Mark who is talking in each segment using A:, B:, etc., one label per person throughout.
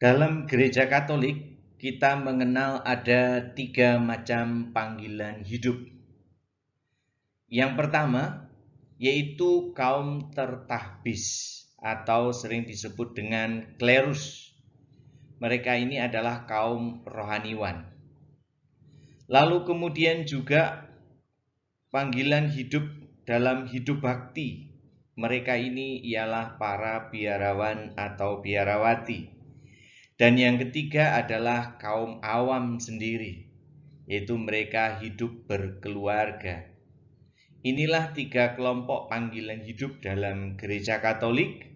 A: Dalam gereja Katolik, kita mengenal ada 3 macam panggilan hidup. Yang pertama, yaitu kaum tertahbis atau sering disebut dengan klerus. Mereka ini adalah kaum rohaniwan. Lalu kemudian juga panggilan hidup dalam hidup bakti. Mereka ini ialah para biarawan atau biarawati. Dan yang ketiga adalah kaum awam sendiri, yaitu mereka hidup berkeluarga. Inilah 3 kelompok panggilan hidup dalam gereja Katolik,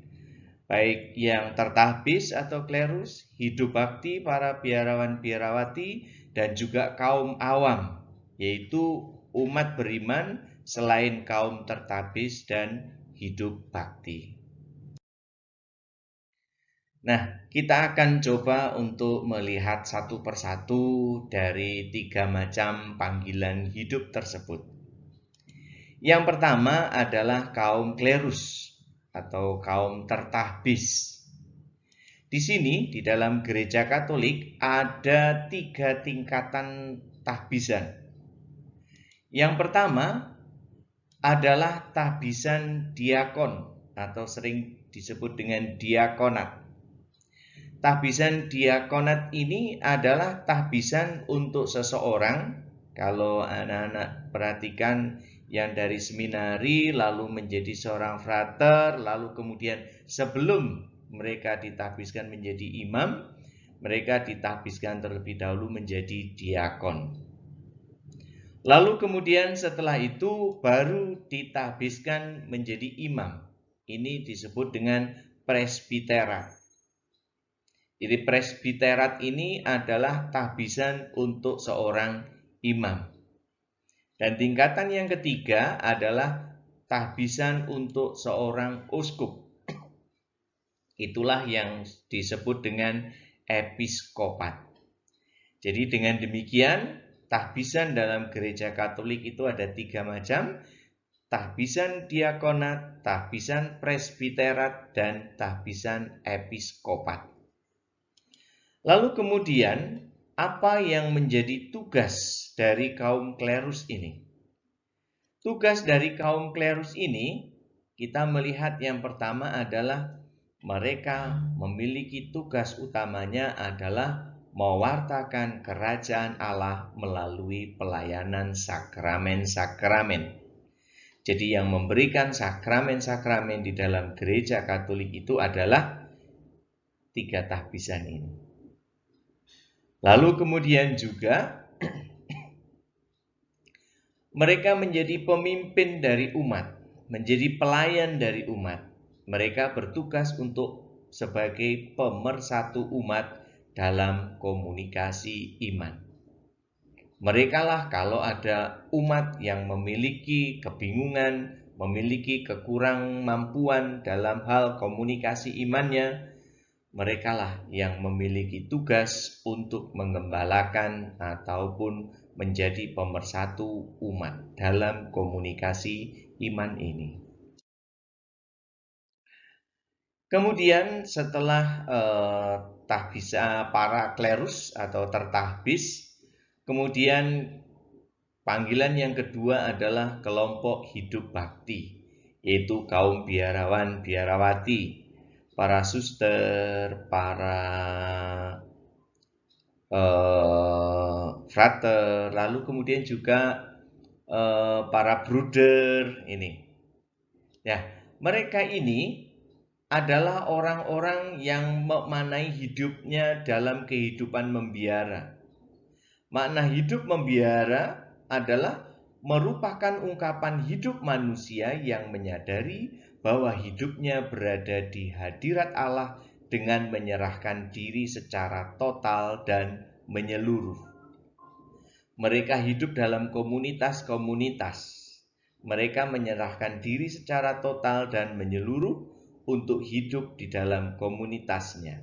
A: baik yang tertahbis atau klerus, hidup bakti para biarawan biarawati, dan juga kaum awam, yaitu umat beriman selain kaum tertahbis dan hidup bakti. Nah, kita akan coba untuk melihat satu persatu dari 3 macam panggilan hidup tersebut. Yang pertama adalah kaum klerus atau kaum tertahbis. Di sini, di dalam gereja Katolik, ada 3 tingkatan tahbisan. Yang pertama adalah tahbisan diakon atau sering disebut dengan diakonat. Tahbisan diakonat ini adalah tahbisan untuk seseorang. Kalau anak-anak perhatikan yang dari seminari lalu menjadi seorang frater, lalu kemudian sebelum mereka ditahbiskan menjadi imam, mereka ditahbiskan terlebih dahulu menjadi diakon. Lalu kemudian setelah itu baru ditahbiskan menjadi imam. Ini disebut dengan presbiterat. Jadi presbiterat ini adalah tahbisan untuk seorang imam. Dan tingkatan yang ketiga adalah tahbisan untuk seorang uskup. Itulah yang disebut dengan episkopat. Jadi dengan demikian, tahbisan dalam gereja Katolik itu ada 3 macam. Tahbisan diakonat, tahbisan presbiterat, dan tahbisan episkopat. Lalu kemudian, apa yang menjadi tugas dari kaum klerus ini? Tugas dari kaum klerus ini, kita melihat yang pertama adalah mereka memiliki tugas utamanya adalah mewartakan kerajaan Allah melalui pelayanan sakramen-sakramen. Jadi yang memberikan sakramen-sakramen di dalam gereja Katolik itu adalah 3 tahbisan ini. Lalu kemudian juga mereka menjadi pemimpin dari umat, menjadi pelayan dari umat. Mereka bertugas untuk sebagai pemersatu umat dalam komunikasi iman. Merekalah kalau ada umat yang memiliki kebingungan, memiliki kekurang mampuan dalam hal komunikasi imannya, merekalah yang memiliki tugas untuk mengembalakan ataupun menjadi pemersatu umat dalam komunikasi iman ini. Kemudian setelah tahbisa para klerus atau tertahbis, kemudian panggilan yang kedua adalah kelompok hidup bakti, yaitu kaum biarawan biarawati, para suster, para frater, lalu kemudian juga para bruder ini. Ya, mereka ini adalah orang-orang yang memaknai hidupnya dalam kehidupan membiara. Makna hidup membiara adalah merupakan ungkapan hidup manusia yang menyadari bahwa hidupnya berada di hadirat Allah dengan menyerahkan diri secara total dan menyeluruh. Mereka hidup dalam komunitas-komunitas. Mereka menyerahkan diri secara total dan menyeluruh untuk hidup di dalam komunitasnya.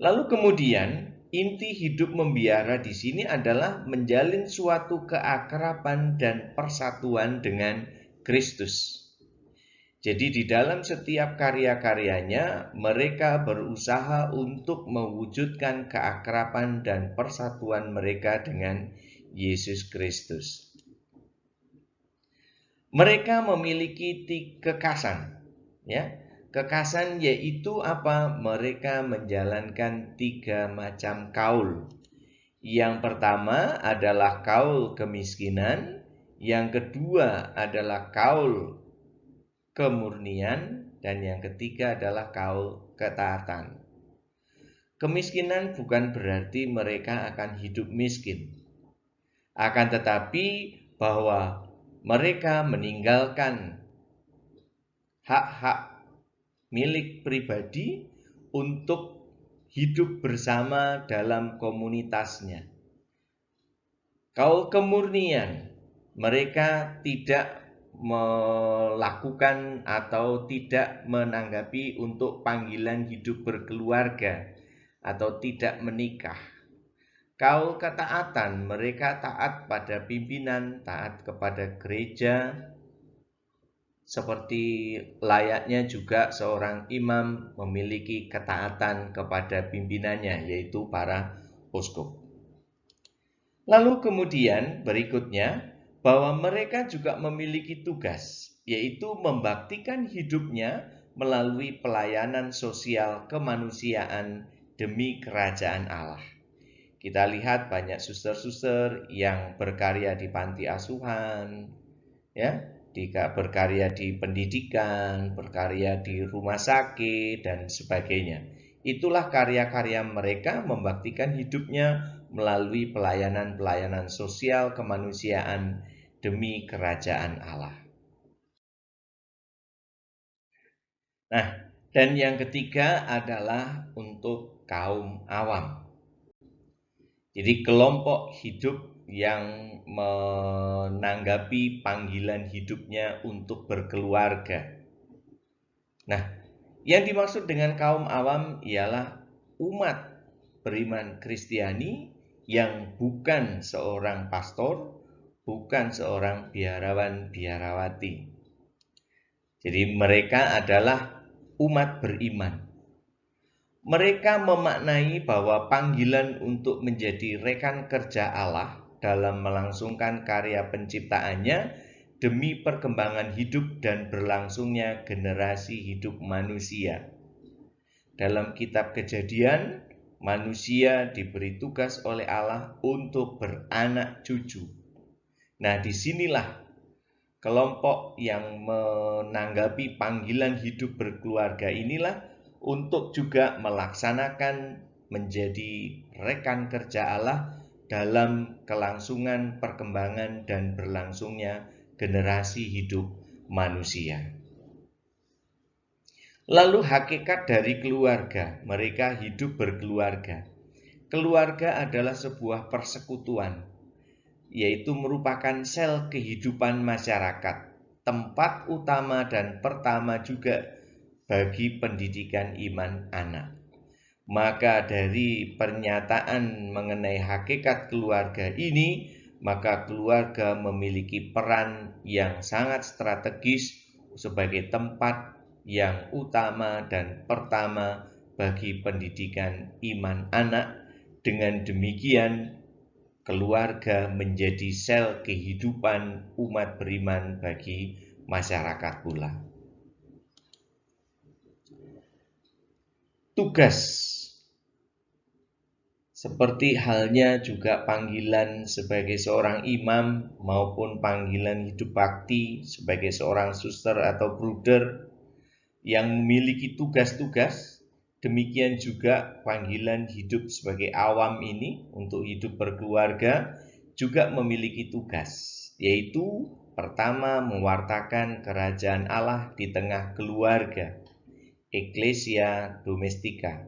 A: Lalu kemudian inti hidup membiara di sini adalah menjalin suatu keakraban dan persatuan dengan Kristus. Jadi di dalam setiap karya-karyanya mereka berusaha untuk mewujudkan keakraban dan persatuan mereka dengan Yesus Kristus. Mereka memiliki kekasan, ya. Kekasan yaitu apa? Mereka menjalankan 3 macam kaul. Yang pertama adalah kaul kemiskinan, yang kedua adalah kaul kemurnian, dan yang ketiga adalah kaul ketaatan. Kemiskinan bukan berarti mereka akan hidup miskin. Akan tetapi bahwa mereka meninggalkan hak-hak milik pribadi untuk hidup bersama dalam komunitasnya. Kaul kemurnian, mereka tidak melakukan atau tidak menanggapi untuk panggilan hidup berkeluarga atau tidak menikah. Kaul ketaatan, mereka taat pada pimpinan, taat kepada gereja, seperti layaknya juga seorang imam memiliki ketaatan kepada pimpinannya, yaitu para uskup. Lalu kemudian berikutnya, bahwa mereka juga memiliki tugas, yaitu membaktikan hidupnya melalui pelayanan sosial kemanusiaan demi kerajaan Allah. Kita lihat banyak suster-suster yang berkarya di panti asuhan, ya, berkarya di pendidikan, berkarya di rumah sakit, dan sebagainya. Itulah karya-karya mereka membaktikan hidupnya melalui pelayanan-pelayanan sosial kemanusiaan demi kerajaan Allah. Nah, dan yang ketiga adalah untuk kaum awam. Jadi kelompok hidup yang menanggapi panggilan hidupnya untuk berkeluarga. Nah, yang dimaksud dengan kaum awam ialah umat beriman Kristiani yang bukan seorang pastor, bukan seorang biarawan-biarawati. Jadi mereka adalah umat beriman. Mereka memaknai bahwa panggilan untuk menjadi rekan kerja Allah dalam melangsungkan karya penciptaannya demi perkembangan hidup dan berlangsungnya generasi hidup manusia. Dalam kitab Kejadian, manusia diberi tugas oleh Allah untuk beranak cucu. Nah, disinilah kelompok yang menanggapi panggilan hidup berkeluarga inilah untuk juga melaksanakan menjadi rekan kerja Allah dalam kelangsungan perkembangan dan berlangsungnya generasi hidup manusia. Lalu hakikat dari keluarga, mereka hidup berkeluarga. Keluarga adalah sebuah persekutuan, yaitu merupakan sel kehidupan masyarakat, tempat utama dan pertama juga bagi pendidikan iman anak. Maka dari pernyataan mengenai hakikat keluarga ini, maka keluarga memiliki peran yang sangat strategis sebagai tempat yang utama dan pertama bagi pendidikan iman anak. Dengan demikian, keluarga menjadi sel kehidupan umat beriman bagi masyarakat pula. Tugas seperti halnya juga panggilan sebagai seorang imam maupun panggilan hidup bakti sebagai seorang suster atau bruder yang memiliki tugas-tugas, demikian juga panggilan hidup sebagai awam ini untuk hidup berkeluarga juga memiliki tugas, yaitu pertama mewartakan kerajaan Allah di tengah keluarga, Ecclesia Domestica.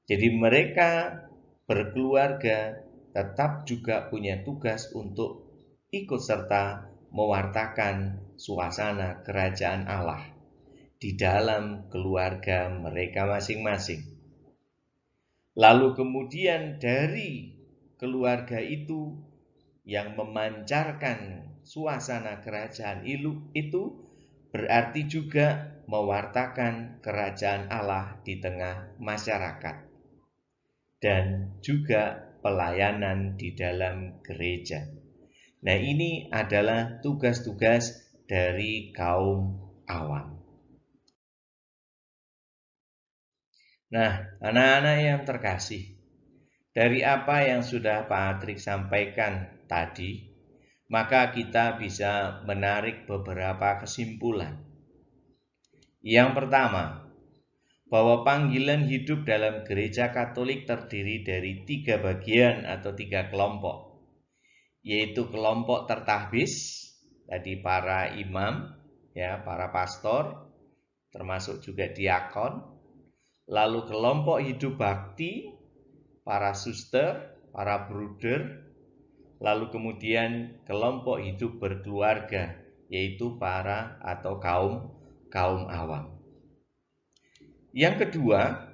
A: Jadi mereka berkeluarga tetap juga punya tugas untuk ikut serta mewartakan suasana kerajaan Allah di dalam keluarga mereka masing-masing. Lalu kemudian dari keluarga itu yang memancarkan suasana kerajaan itu, berarti juga mewartakan kerajaan Allah di tengah masyarakat dan juga pelayanan di dalam gereja. Nah, ini adalah tugas-tugas dari kaum awam. Nah, anak-anak yang terkasih, dari apa yang sudah Pak Atrik sampaikan tadi, maka kita bisa menarik beberapa kesimpulan. Yang pertama, bahwa panggilan hidup dalam gereja Katolik terdiri dari 3 bagian atau 3 kelompok, yaitu kelompok tertahbis, tadi para imam, ya, para pastor, termasuk juga diakon, lalu kelompok hidup bakti, para suster, para bruder, lalu kemudian kelompok hidup berkeluarga, yaitu para atau kaum awam. Yang kedua,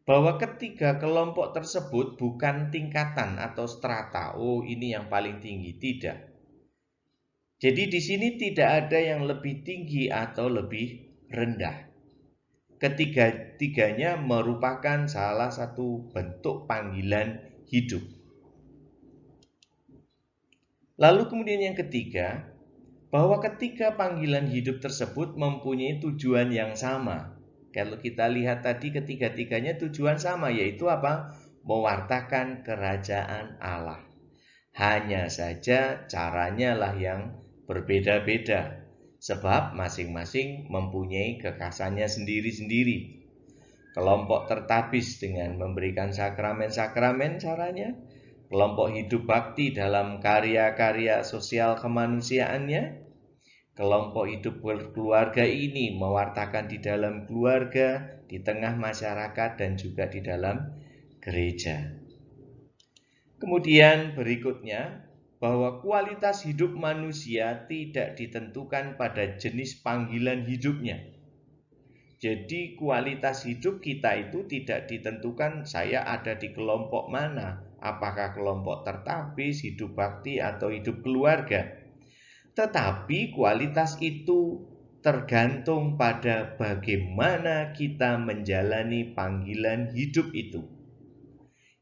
A: bahwa ketiga kelompok tersebut bukan tingkatan atau strata. Oh, ini yang paling tinggi, tidak. Jadi di sini tidak ada yang lebih tinggi atau lebih rendah. Ketiga-tiganya merupakan salah satu bentuk panggilan hidup. Lalu kemudian yang ketiga, bahwa ketiga panggilan hidup tersebut mempunyai tujuan yang sama. Kalau kita lihat tadi ketiga-tiganya tujuan sama, yaitu apa? Mewartakan kerajaan Allah. Hanya saja caranya lah yang berbeda-beda. Sebab masing-masing mempunyai kekhasannya sendiri-sendiri. Kelompok tertapis dengan memberikan sakramen-sakramen caranya. Kelompok hidup bakti dalam karya-karya sosial kemanusiaannya. Kelompok hidup berkeluarga ini mewartakan di dalam keluarga, di tengah masyarakat, dan juga di dalam gereja. Kemudian berikutnya, bahwa kualitas hidup manusia tidak ditentukan pada jenis panggilan hidupnya. Jadi kualitas hidup kita itu tidak ditentukan saya ada di kelompok mana, apakah kelompok tertapis, hidup bakti, atau hidup keluarga. Tetapi kualitas itu tergantung pada bagaimana kita menjalani panggilan hidup itu.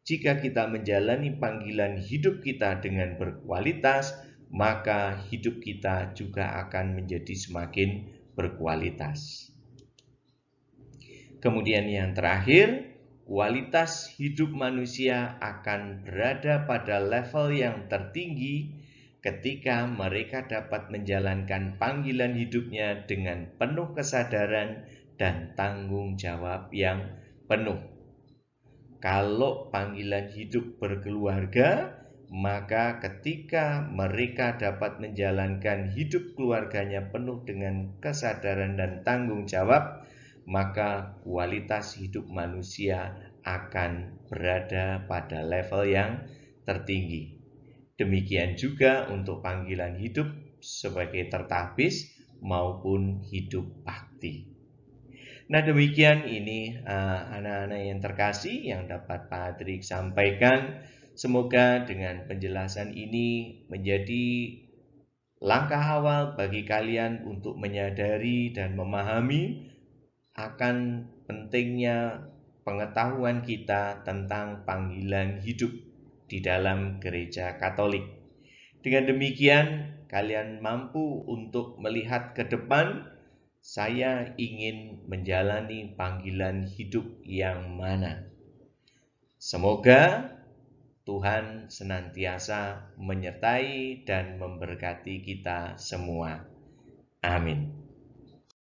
A: Jika kita menjalani panggilan hidup kita dengan berkualitas, maka hidup kita juga akan menjadi semakin berkualitas. Kemudian yang terakhir, kualitas hidup manusia akan berada pada level yang tertinggi ketika mereka dapat menjalankan panggilan hidupnya dengan penuh kesadaran dan tanggung jawab yang penuh. Kalau panggilan hidup berkeluarga, maka ketika mereka dapat menjalankan hidup keluarganya penuh dengan kesadaran dan tanggung jawab, maka kualitas hidup manusia akan berada pada level yang tertinggi. Demikian juga untuk panggilan hidup sebagai tertapis maupun hidup bakti. Nah, demikian ini anak-anak yang terkasih yang dapat Pak Atrik sampaikan. Semoga dengan penjelasan ini menjadi langkah awal bagi kalian untuk menyadari dan memahami akan pentingnya pengetahuan kita tentang panggilan hidup di dalam gereja Katolik. Dengan demikian, kalian mampu untuk melihat ke depan, saya ingin menjalani panggilan hidup yang mana. Semoga Tuhan senantiasa menyertai dan memberkati kita semua. Amin.